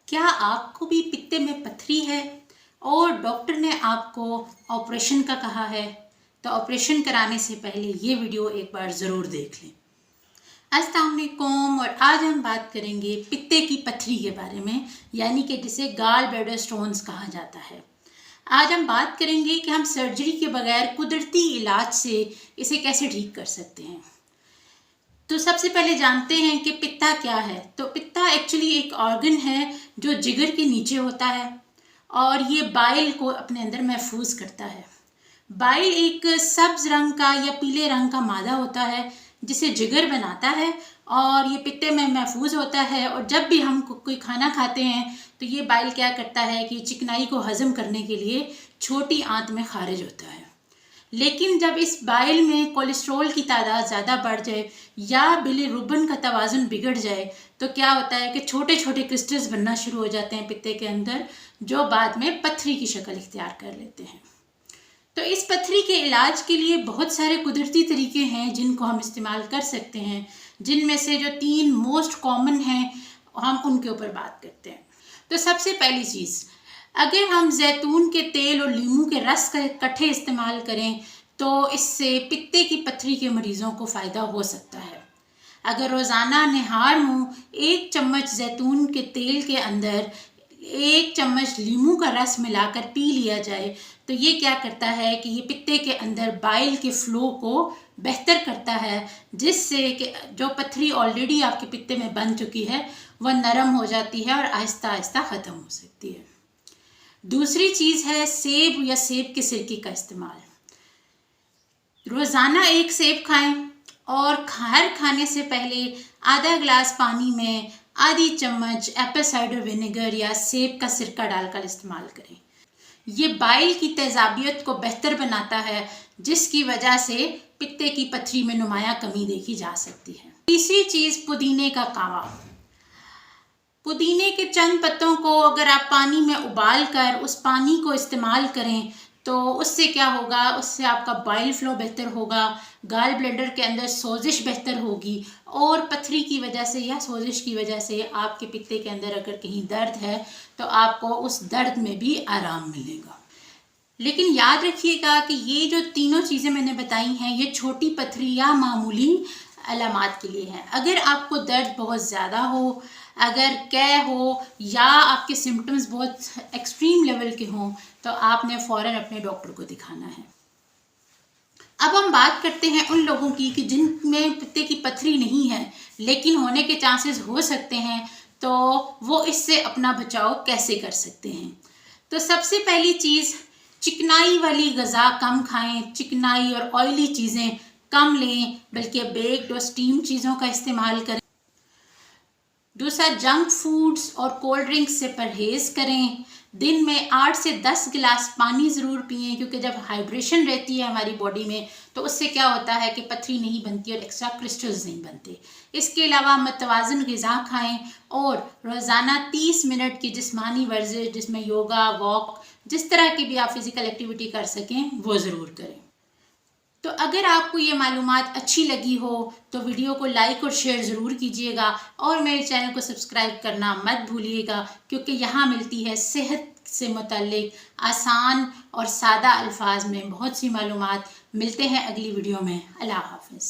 क्या आपको भी पित्ते में पथरी है और डॉक्टर ने आपको ऑपरेशन का कहा है? तो ऑपरेशन कराने से पहले ये वीडियो एक बार ज़रूर देख लें। अस्सलाम वालेकुम। और आज हम बात करेंगे पित्ते की पथरी के बारे में, यानी कि जिसे गाल ब्लैडर स्टोन्स कहा जाता है। आज हम बात करेंगे कि हम सर्जरी के बगैर कुदरती इलाज से इसे कैसे ठीक कर सकते हैं। तो सबसे पहले जानते हैं कि पित्ता क्या है। तो पित्ता एक्चुअली एक ऑर्गन है जो जिगर के नीचे होता है और ये बाइल को अपने अंदर महफूज करता है। बाइल एक सब्ज रंग का या पीले रंग का मादा होता है जिसे जिगर बनाता है और ये पित्ते में महफूज होता है। और जब भी हम कोई खाना खाते हैं तो ये बाइल क्या करता है कि चिकनाई को हजम करने के लिए छोटी आंत में खारिज होता है। लेकिन जब इस बाइल में कोलेस्ट्रॉल की तादाद ज़्यादा बढ़ जाए या बिलिरुबिन का तवाज़ुन बिगड़ जाए तो क्या होता है कि छोटे छोटे क्रिस्टल्स बनना शुरू हो जाते हैं पित्ते के अंदर, जो बाद में पथरी की शक्ल इख्तियार कर लेते हैं। तो इस पथरी के इलाज के लिए बहुत सारे कुदरती तरीके हैं जिनको हम इस्तेमाल कर सकते हैं, जिनमें से जो 3 मोस्ट कॉमन हैं हम उनके ऊपर बात करते हैं। तो सबसे पहली चीज़, अगर हम जैतून के तेल और लीमू के रस का इकट्ठे इस्तेमाल करें तो इससे पित्ते की पथरी के मरीज़ों को फ़ायदा हो सकता है। अगर रोज़ाना निहार मुँह 1 चम्मच जैतून के तेल के अंदर 1 चम्मच लीमू का रस मिलाकर पी लिया जाए तो ये क्या करता है कि ये पित्ते के अंदर बाइल के फ़्लो को बेहतर करता है, जिससे कि जो पथरी ऑलरेडी आपके पित्ते में बन चुकी है वह नरम हो जाती है और आहिस्ता आहिस्ता ख़त्म हो सकती है। दूसरी चीज़ है सेब या सेब के सिरके का इस्तेमाल। रोज़ाना 1 सेब खाएं और हर खाने से पहले आधा गिलास पानी में आधी चम्मच एप्पल साइडर विनेगर या सेब का सिरका डालकर इस्तेमाल करें। ये बाइल की तेज़ाबियत को बेहतर बनाता है, जिसकी वजह से पित्ते की पथरी में नुमाया कमी देखी जा सकती है। तीसरी चीज़, पुदीने का कावा। पुदीने के चंद पत्तों को अगर आप पानी में उबाल कर उस पानी को इस्तेमाल करें तो उससे क्या होगा, उससे आपका बाइल फ्लो बेहतर होगा, गाल ब्लैडर के अंदर सोजिश बेहतर होगी और पथरी की वजह से या सोजिश की वजह से आपके पित्ते के अंदर अगर कहीं दर्द है तो आपको उस दर्द में भी आराम मिलेगा। लेकिन याद रखिएगा कि ये जो तीनों चीज़ें मैंने बताई हैं ये छोटी पथरी या मामूली अलामात के लिए हैं। अगर आपको दर्द बहुत ज़्यादा हो, अगर कै हो या आपके सिम्टम्स बहुत एक्सट्रीम लेवल के हों तो आपने फ़ौरन अपने डॉक्टर को दिखाना है। अब हम बात करते हैं उन लोगों की कि जिनमें पित्ते की पथरी नहीं है लेकिन होने के चांसेस हो सकते हैं, तो वो इससे अपना बचाव कैसे कर सकते हैं। तो सबसे पहली चीज़, चिकनाई वाली ग़िज़ा कम खाएं, चिकनाई और ऑयली चीज़ें कम लें, बल्कि बेक्ड और स्टीम चीज़ों का इस्तेमाल करें। दूसरा, जंक फूड्स और कोल्ड ड्रिंक्स से परहेज़ करें। दिन में 8 से 10 गिलास पानी ज़रूर पिएं, क्योंकि जब हाइड्रेशन रहती है हमारी बॉडी में तो उससे क्या होता है कि पथरी नहीं बनती और एक्स्ट्रा क्रिस्टल्स नहीं बनते। इसके अलावा मतवाज़न ग़िज़ा खाएं और रोज़ाना 30 मिनट की जिस्मानी वर्जिश, जिसमें योगा, वॉक, जिस तरह की भी आप फिज़िकल एक्टिविटी कर सकें वो ज़रूर करें। तो अगर आपको ये मालूमात अच्छी लगी हो तो वीडियो को लाइक और शेयर ज़रूर कीजिएगा और मेरे चैनल को सब्सक्राइब करना मत भूलिएगा, क्योंकि यहाँ मिलती है सेहत से मुतल्लिक आसान और सादा अल्फाज में बहुत सी मालूमात। मिलते हैं अगली वीडियो में। अल्लाह हाफ़िज़।